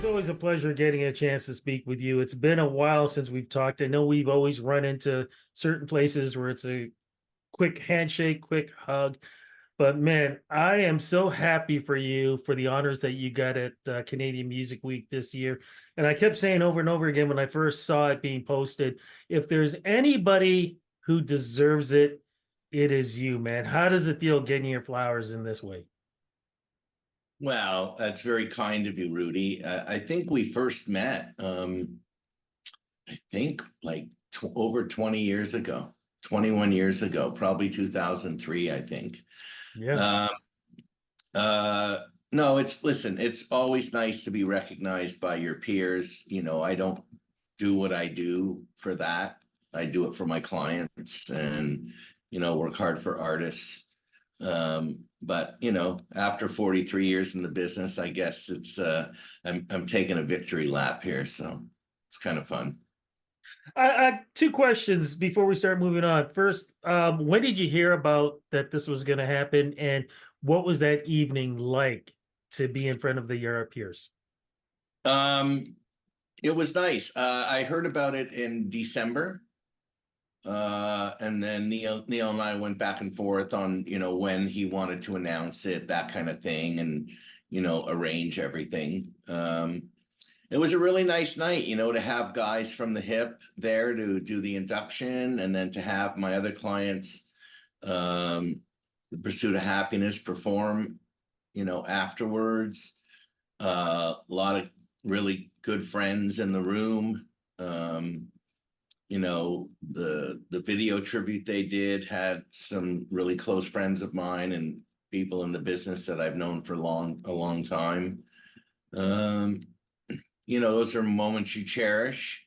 always a pleasure getting a chance to speak with you. It's been a while since we've talked. I know we've always run into certain places where it's a quick handshake, quick hug. But man, I am so happy for you for the honors that you got at Canadian Music Week this year. And I kept saying over and over again when I first saw it being posted, if there's anybody who deserves it, it is you, man. How does it feel getting your flowers in this way? Well, that's very kind of you, Rudy. I think we first met, I think like over 20 years ago, 21 years ago, probably 2003, I think. Yeah. Um, uh, no, listen, it's always nice to be recognized by your peers. I don't do what I do for that. I do it for my clients and, work hard for artists. But after 43 years in the business, I guess I'm taking a victory lap here, so it's kind of fun. Two questions before we start moving on. First, when did you hear about that this was going to happen, and what was that evening like to be in front of your peers? Um, it was nice. I heard about it in December. And then Neil and I went back and forth on, when he wanted to announce it, that kind of thing, and, arrange everything. It was a really nice night, to have guys from the hip there to do the induction, and then to have my other clients, the Pursuit of Happiness, perform, afterwards. A lot of really good friends in the room. The video tribute they did had some really close friends of mine and people in the business that I've known for a long time. Um, those are moments you cherish.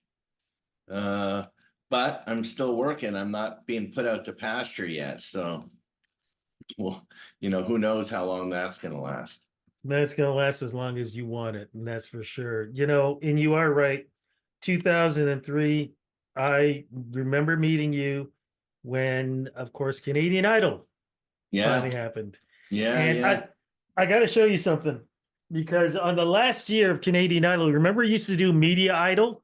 Uh, but I'm still working. I'm not being put out to pasture yet. So, well, who knows how long that's going to last. Man, it's going to last as long as you want it, and that's for sure. And you are right. 2003, I remember meeting you when, of course, Canadian Idol Yeah, finally happened. yeah, And yeah. I got to show you something because on the last year of Canadian Idol, remember you used to do Media Idol?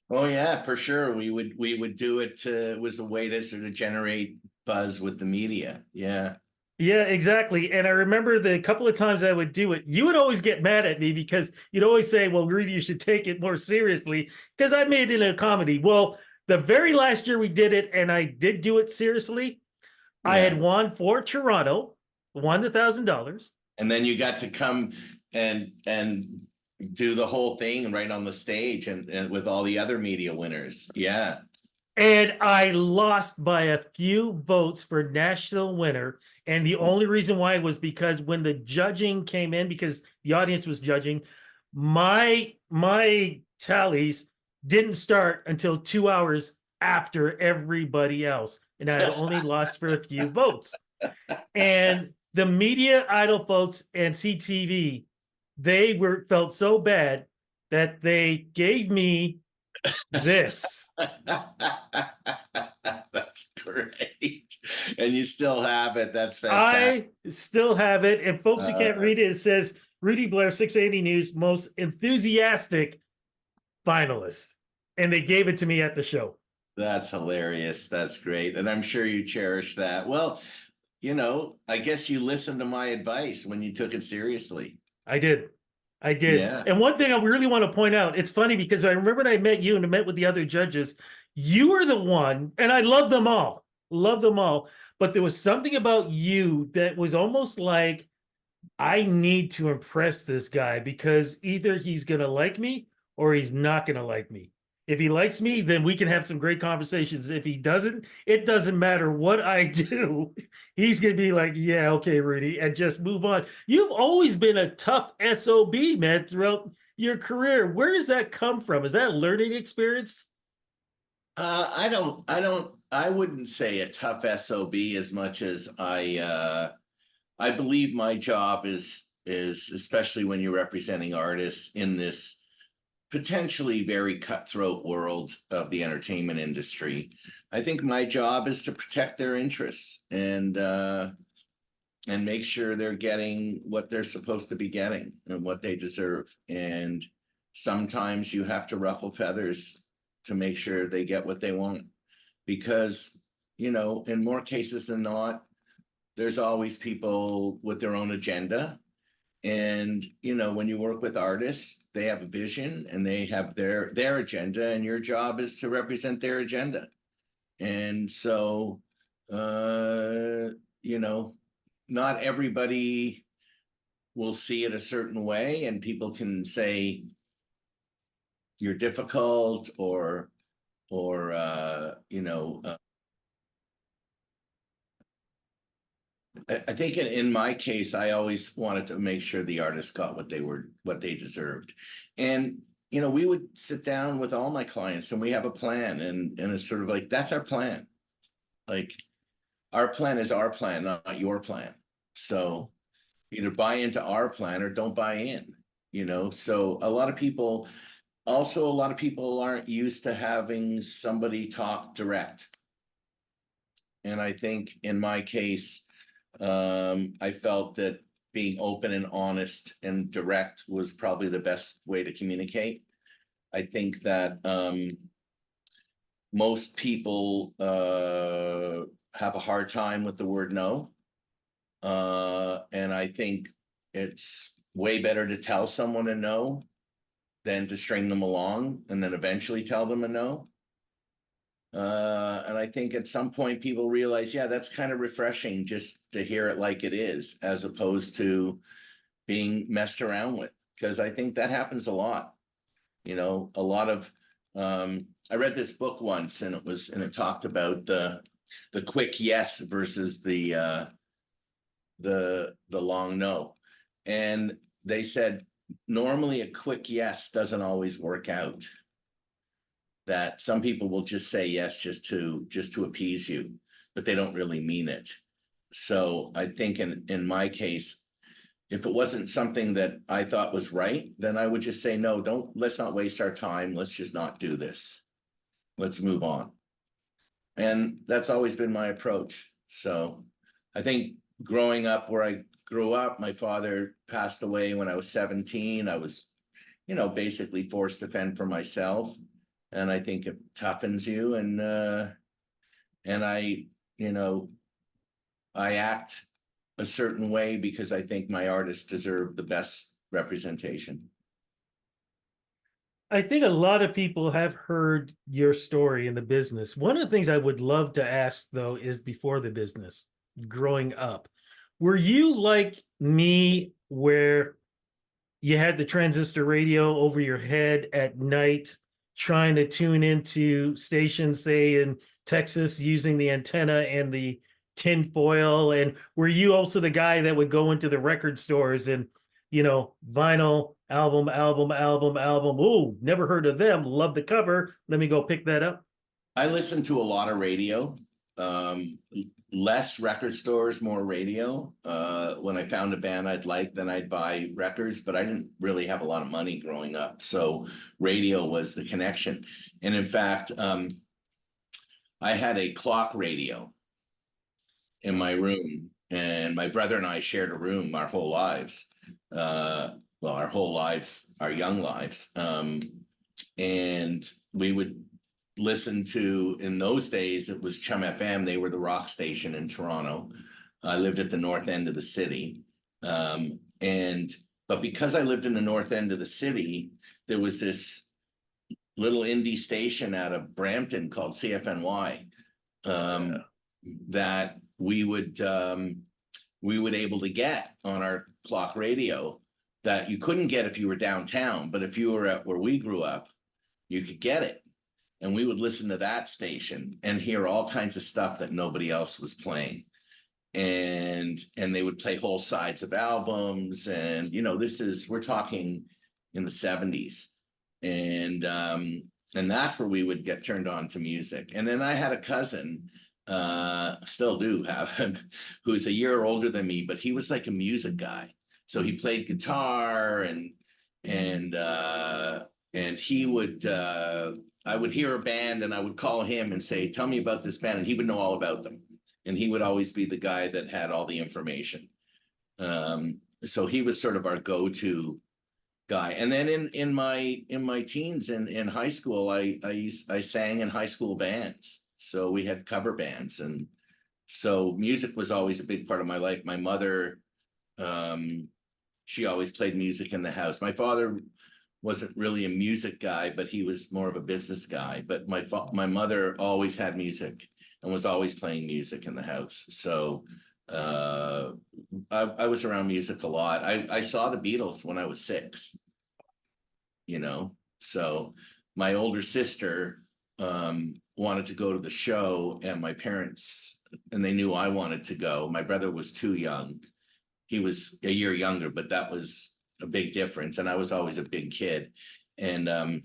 Oh yeah, for sure. We would do it to, it was a way to sort of generate buzz with the media. Yeah. Yeah, exactly. And I remember the couple of times I would do it, you would always get mad at me because you'd always say, well, really, you should take it more seriously because I made it a comedy. Well, the very last year we did it, and I did do it seriously, I had Yeah. won for Toronto, won the $1,000. And then you got to come and do the whole thing right on the stage and with all the other media winners. Yeah. And I lost by a few votes for national winner. And the only reason why was because when the judging came in, because the audience was judging, my tallies didn't start until 2 hours after everybody else. And I had only lost for a few votes. And the Media Idol folks and CTV, they were felt so bad that they gave me this. That's great. And you still have it. That's fantastic. I still have it. And folks who can't Uh, read it, it says Rudy Blair, 680 News, most enthusiastic finalist. And they gave it to me at the show. that's hilarious. That's great. And I'm sure you cherish that. Well, I guess you listened to my advice when you took it seriously. I did. I did. Yeah. And one thing I really want to point out, it's funny because I remember when I met you and I met with the other judges, you were the one, and I love them all. But there was something about you that was almost like, I need to impress this guy because either he's going to like me or he's not going to like me. If he likes me, then we can have some great conversations. If he doesn't, it doesn't matter what I do. He's going to be like, yeah, okay, Rudy, and just move on. You've always been a tough SOB, man, throughout your career. Where does that come from? Is that a learning experience? I wouldn't say a tough SOB as much as I believe my job is especially when you're representing artists in this potentially very cutthroat world of the entertainment industry. I think my job is to protect their interests and make sure they're getting what they're supposed to be getting and what they deserve. And sometimes you have to ruffle feathers to make sure they get what they want. Because, in more cases than not, there's always people with their own agenda. And, when you work with artists, they have a vision and they have their agenda, and your job is to represent their agenda. And so, not everybody will see it a certain way, and people can say you're difficult, or I think in my case, I always wanted to make sure the artists got what they deserved. And, we would sit down with all my clients and we have a plan, and it's sort of like, that's our plan. Like, our plan is our plan, not your plan. So either buy into our plan or don't buy in, So a lot of people aren't used to having somebody talk direct. And I think in my case, I felt that being open and honest and direct was probably the best way to communicate. I think that most people have a hard time with the word no. And I think it's way better to tell someone a no than to string them along and then eventually tell them a no. And I think at some point people realize, yeah, that's kind of refreshing just to hear it like it is, as opposed to being messed around with. Because I think that happens a lot. A lot of I read this book once, and it talked about the quick yes versus the long no. And they said normally a quick yes doesn't always work out. That some people will just say yes just to appease you, but they don't really mean it. So I think in my case, if it wasn't something that I thought was right, then I would just say, no, let's not waste our time. Let's just not do this. Let's move on. And that's always been my approach. So I think growing up where I grew up, my father passed away when I was 17. I was, basically forced to fend for myself. And I think it toughens you. And I, I act a certain way because I think my artists deserve the best representation. I think a lot of people have heard your story in the business. One of the things I would love to ask, though, is before the business, growing up, were you like me, where you had the transistor radio over your head at night, trying to tune into stations, say in Texas, using the antenna and the tin foil? And were you also the guy that would go into the record stores and, vinyl album? Oh, never heard of them. Love the cover. Let me go pick that up. I listen to a lot of radio, less record stores, more radio. When I found a band I'd like, then I'd buy records, but I didn't really have a lot of money growing up. So radio was the connection. And in fact, I had a clock radio in my room, and my brother and I shared a room our whole lives. Our whole lives, our young lives. And we would listen to, in those days, it was Chum FM. They were the rock station in Toronto. I lived at the north end of the city. But because I lived in the north end of the city, there was this little indie station out of Brampton called CFNY that we would able to get on our clock radio that you couldn't get if you were downtown. But if you were at where we grew up, you could get it. And we would listen to that station and hear all kinds of stuff that nobody else was playing. And they would play whole sides of albums. And, we're talking in the 70s. And that's where we would get turned on to music. And then I had a cousin, still do have him, who's a year older than me, but he was like a music guy. So he played guitar and he would, I would hear a band and I would call him and say, tell me about this band. And he would know all about them. And he would always be the guy that had all the information. So he was sort of our go-to guy. And then in my teens and in high school, I sang in high school bands. So we had cover bands, and so music was always a big part of my life. My mother, um, she always played music in the house. My father wasn't really a music guy, but he was more of a business guy. But my mother always had music and was always playing music in the house. So uh, I was around music a lot. I saw the Beatles when I was 6, you know. So my older sister wanted to go to the show, and my parents, and they knew I wanted to go. My brother was too young. He was a year younger, but that was a big difference. And I was always a big kid. And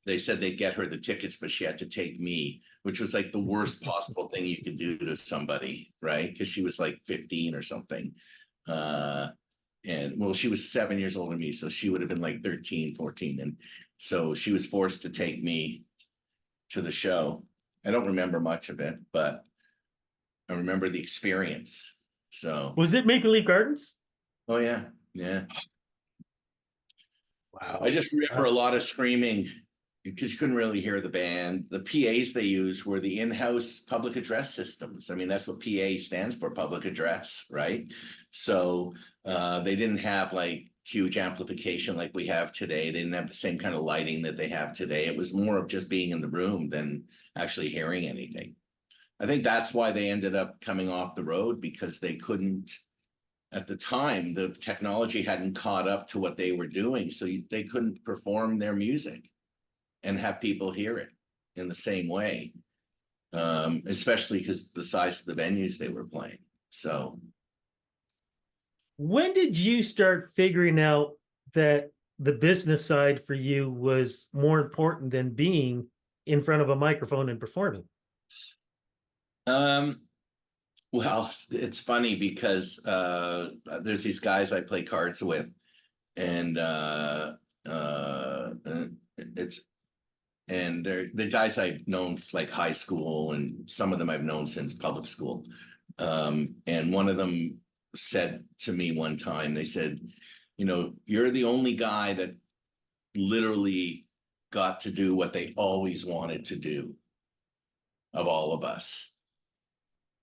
they said they'd get her the tickets, but she had to take me, which was like the worst possible thing you could do to somebody, right? Because she was like 15 or something. Uh, and well, she was 7 years older than me, so she would have been like 13, 14. And so she was forced to take me to the show. I don't remember much of it, but I remember the experience. So, Was it Maple Leaf Gardens? oh yeah, yeah. I Wow. just remember a lot of screaming because you couldn't really hear the band. The PAs they used were the in-house public address systems. I mean, that's what PA stands for, public address, right? So they didn't have like huge amplification like we have today. They didn't have the same kind of lighting that they have today. It was more of just being in the room than actually hearing anything. I think that's why they ended up coming off the road, because they couldn't, at the time, the technology hadn't caught up to what they were doing. So they couldn't perform their music and have people hear it in the same way, especially because the size of the venues they were playing. So, When did you start figuring out that the business side for you was more important than being in front of a microphone and performing? um, well, it's funny because there's these guys I play cards with, and it's and they're the guys I've known since like high school, and some of them I've known since public school. And one of them said to me one time, they said, you're the only guy that literally got to do what they always wanted to do of all of us.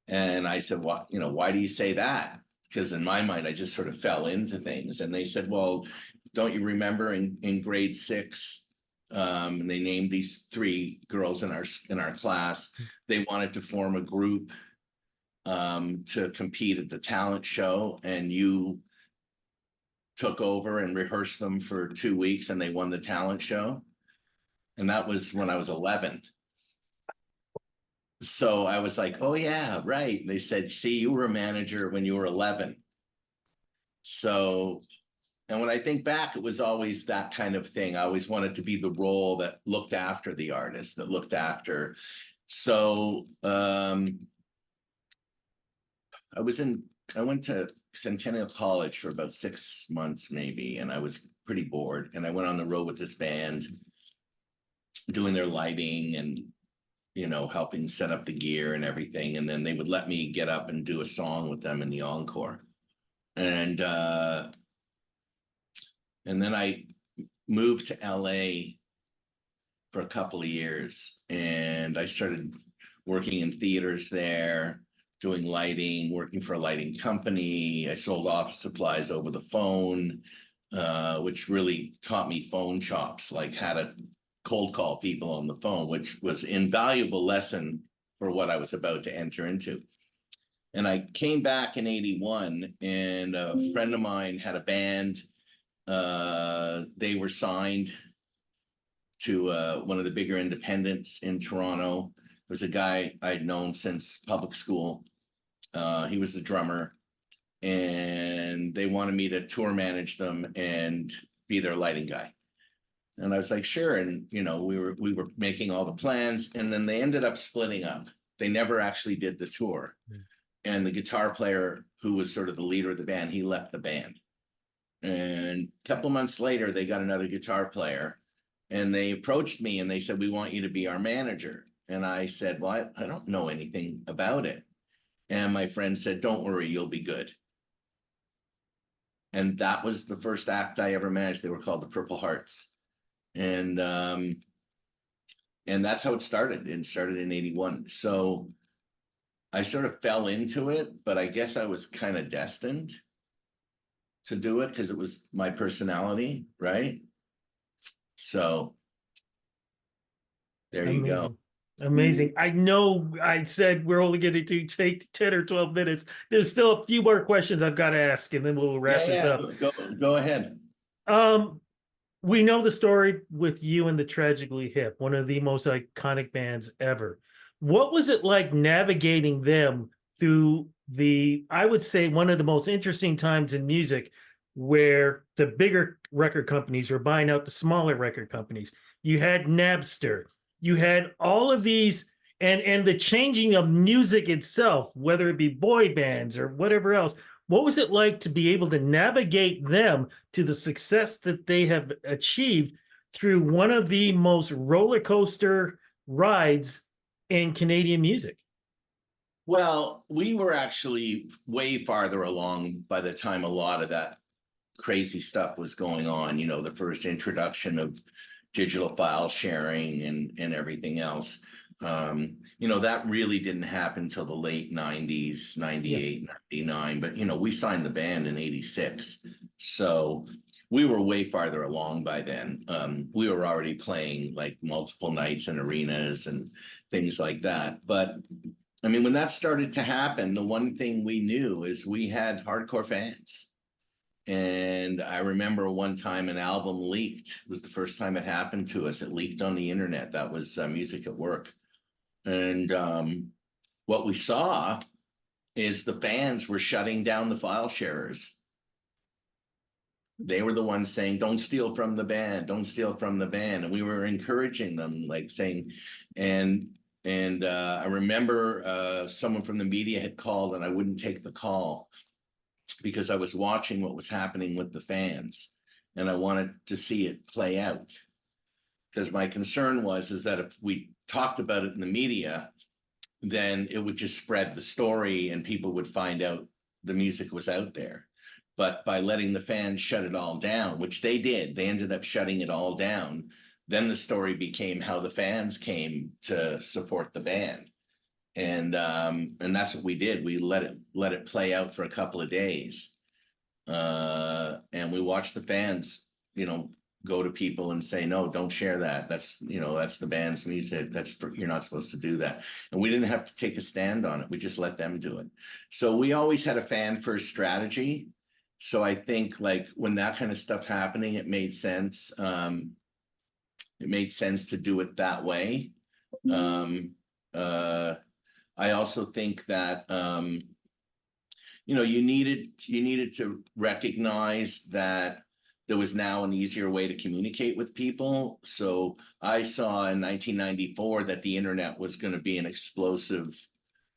And I said, what, why do you say that? Because in my mind, I just sort of fell into things. And they said, well, don't you remember in grade 6, and they named these 3 girls in our class. They wanted to form a group to compete at the talent show, and you took over and rehearsed them for 2 weeks, and they won the talent show. And that was when I was 11. So I was like, oh yeah, right. And they said, see, you were a manager when you were 11. So, and when I think back, it was always that kind of thing. I always wanted to be the role that looked after the artist, that looked after. So I was in, I went to Centennial College for about 6 months maybe, and I was pretty bored. And I went on the road with this band, doing their lighting and helping set up the gear and everything. And then they would let me get up and do a song with them in the encore. And then I moved to LA for a couple of years, and I started working in theaters there, doing lighting, working for a lighting company. I sold office supplies over the phone, which really taught me phone chops, like how to cold call people on the phone, which was an invaluable lesson for what I was about to enter into. And I came back in 81, and a friend of mine had a band. They were signed to one of the bigger independents in Toronto. There was a guy I'd known since public school. He was the drummer, and they wanted me to tour manage them and be their lighting guy. And I was like, sure. And we were making all the plans, and then they ended up splitting up. They never actually did the tour. And the guitar player, who was sort of the leader of the band, he left the band. And a couple of months later, they got another guitar player, and they approached me and they said, we want you to be our manager. And I said, well, I don't know anything about it. And my friend said, don't worry, you'll be good. And that was the first act I ever managed. They were called the Purple Hearts. And that's how it started. It started in 81. So I sort of fell into it, but I guess I was kind of destined to do it because it was my personality, right? So there you go. Amazing. Amazing. I know I said we're only going to take 10 or 12 minutes. There's still a few more questions I've got to ask, and then we'll Yeah, wrap this yeah. up. Go ahead. Um, we know the story with you and the Tragically Hip, one of the most iconic bands ever. What was it like navigating them through I would say, one of the most interesting times in music where the bigger record companies were buying out the smaller record companies? You had Napster, you had all of these, and the changing of music itself, whether it be boy bands or whatever else. What was it like to be able to navigate them to the success that they have achieved through one of the most roller coaster rides in Canadian music? Well, we were actually way farther along by the time a lot of that crazy stuff was going on, you know, the first introduction of digital file sharing and everything else. You know, that really didn't happen till the late 90s, Yeah. 98, 99. But, you know, we signed the band in 86. So we were way farther along by then. We were already playing like multiple nights in arenas and things like that. But I mean, when that started to happen, the one thing we knew is we had hardcore fans. And I remember one time an album leaked. It was the first time it happened to us. It leaked on the internet. That was Music at Work. And what we saw is the fans were shutting down the file sharers. They were the ones saying, "Don't steal from the band, don't steal from the band," and we were encouraging them, like saying, and I remember someone from the media had called, and I wouldn't take the call because I was watching what was happening with the fans, and I wanted to see it play out. Because my concern was is that if we talked about it in the media, then it would just spread the story, and people would find out the music was out there. But by letting the fans shut it all down, which they did, they ended up shutting it all down. Then the story became how the fans came to support the band, and that's what we did. We let it play out for a couple of days, and we watched the fans, you know, go to people and say, "No, don't share that. That's, you know, that's the band's music. You're not supposed to do that." And we didn't have to take a stand on it. We just let them do it. So we always had a fan first strategy. So I think like when that kind of stuff happening, it made sense. It made sense to do it that way. Uh, I also think that you know, you needed to recognize that there was now an easier way to communicate with people. So I saw in 1994 that the internet was going to be an explosive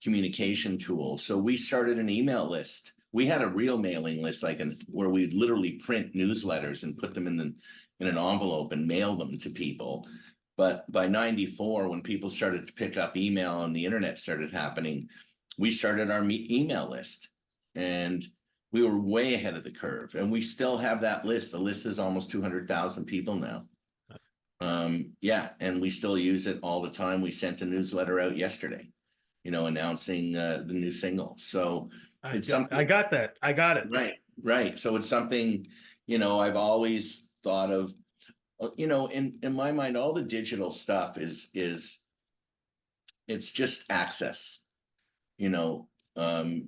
communication tool. So we started an email list. We had a real mailing list, where we'd literally print newsletters and put them in an envelope and mail them to people. But by 94, when people started to pick up email and the internet started happening, we started our email list, and we were way ahead of the curve. And we still have that list. The list is almost 200,000 people now. Yeah, and we still use it all the time. We sent a newsletter out yesterday, you know, announcing the new single. So it's something. I got that. I got it. Right. So it's something, you know, I've always thought of, you know, in my mind, all the digital stuff is it's just access. You know,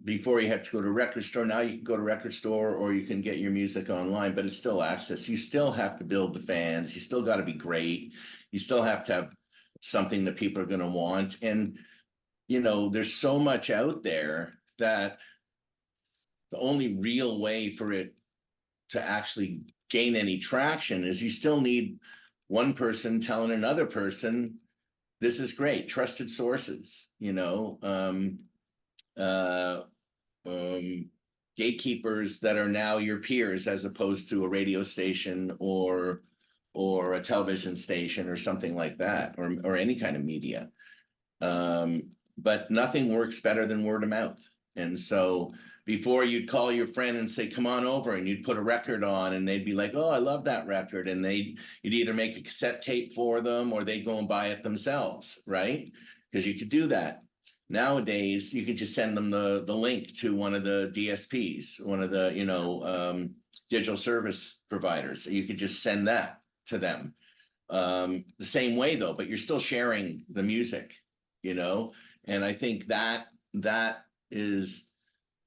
before you had to go to a record store. Now you can go to a record store or you can get your music online, but it's still access. You still have to build the fans. You still got to be great. You still have to have something that people are going to want. And, you know, there's so much out there that the only real way for it to actually gain any traction is you still need one person telling another person, this is great, trusted sources, you know, uh, gatekeepers that are now your peers as opposed to a radio station or a television station or something like that, or any kind of media. But nothing works better than word of mouth. And so before you'd call your friend and say, come on over, and you'd put a record on, and they'd be like, oh, I love that record. And you'd either make a cassette tape for them, or they'd go and buy it themselves, right? Because you could do that. Nowadays, you could just send them the link to one of the DSPs, one of the, digital service providers. So you could just send that to them. The same way though, but you're still sharing the music, and I think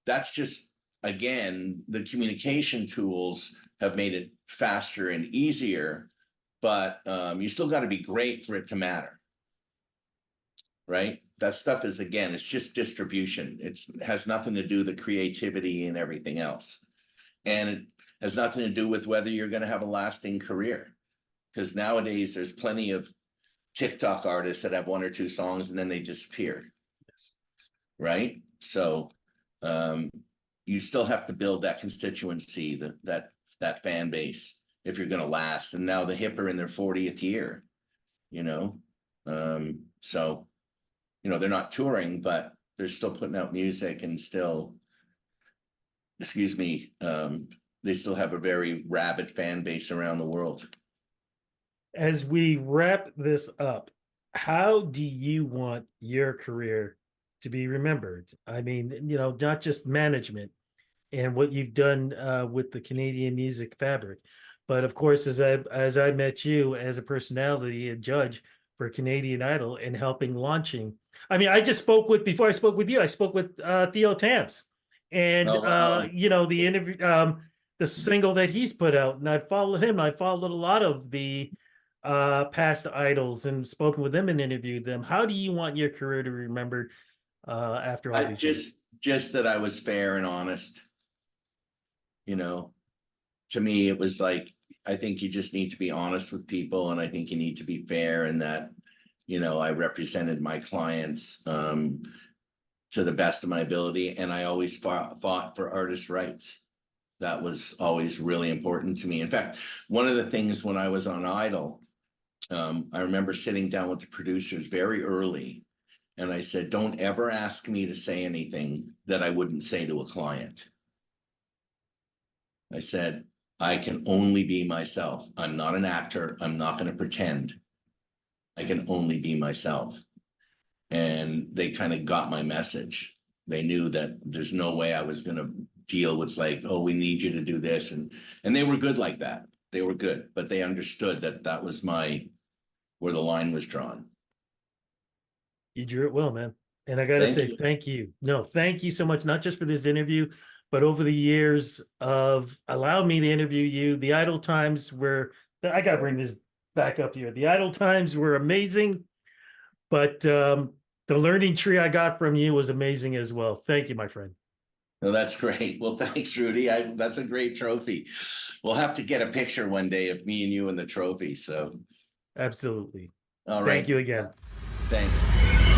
that's just, again, the communication tools have made it faster and easier, but you still got to be great for it to matter, right? That stuff is, again, it's just distribution. It has nothing to do with the creativity and everything else, and it has nothing to do with whether you're going to have a lasting career, because nowadays there's plenty of TikTok artists that have one or two songs and then they disappear, right? So you still have to build that constituency, that fan base, if you're going to last. And now the hip are in their 40th year, so they're not touring, but they're still putting out music, and still, they still have a very rabid fan base around the world. As we wrap this up, how do you want your career to be remembered? I mean, not just management and what you've done with the Canadian music fabric, but of course, as I met you as a personality and judge for Canadian Idol and helping launching. I mean, before I spoke with you, I spoke with Theo Tamps, and Oh, wow. the interview, the single that he's put out, and I followed him. I followed a lot of the past idols and spoken with them and interviewed them. How do you want your career to be remembered after all these years? Just that I was fair and honest. To me, it was like, I think you just need to be honest with people, and I think you need to be fair, and that I represented my clients to the best of my ability, and I always fought for artist rights. That was always really important to me. In fact, one of the things when I was on Idol, I remember sitting down with the producers very early, and I said, don't ever ask me to say anything that I wouldn't say to a client. I said, I can only be myself. I'm not an actor. I'm not going to pretend. I can only be myself. And they kind of got my message. They knew that there's no way I was going to deal with like, oh, we need you to do this. And they were good like that. They were good, but they understood that was where the line was drawn. You drew it well, man. And I got to say, thank you. No, thank you so much, not just for this interview, but over the years of allowing me to interview you. The Idle times I got to bring this back up here. The Idle times were amazing, but the learning tree I got from you was amazing as well. Thank you, my friend. No, that's great. Well, thanks, Rudy. That's a great trophy. We'll have to get a picture one day of me and you and the trophy. So absolutely. All right. Thank you again. Thanks.